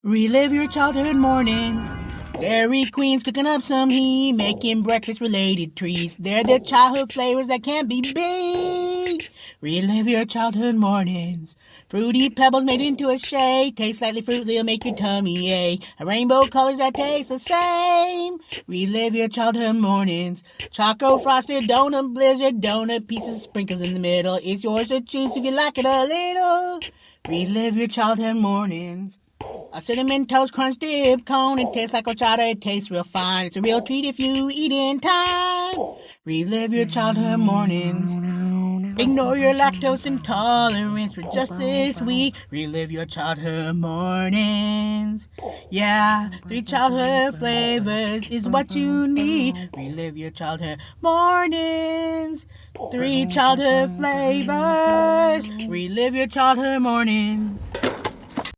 Relive your childhood mornings. Dairy Queen's cooking up some heat, making breakfast-related treats. They're the childhood flavors that can't be beat. Relive your childhood mornings. Fruity pebbles made into a shake. Taste slightly fruity, it'll make your tummy ache. A rainbow colors that taste the same. Relive your childhood mornings. Choco frosted donut blizzard, donut pieces, sprinkles in the middle. It's yours to choose if you like it a little. Relive your childhood mornings. A cinnamon toast crunch dip cone. It tastes like horchata. It tastes real fine. It's a real treat if you eat in time. Relive your childhood mornings. Ignore your lactose intolerance for just this week. Relive your childhood mornings. Yeah, 3 childhood flavors is what you need. Relive your childhood mornings. 3 childhood flavors. Relive your childhood mornings.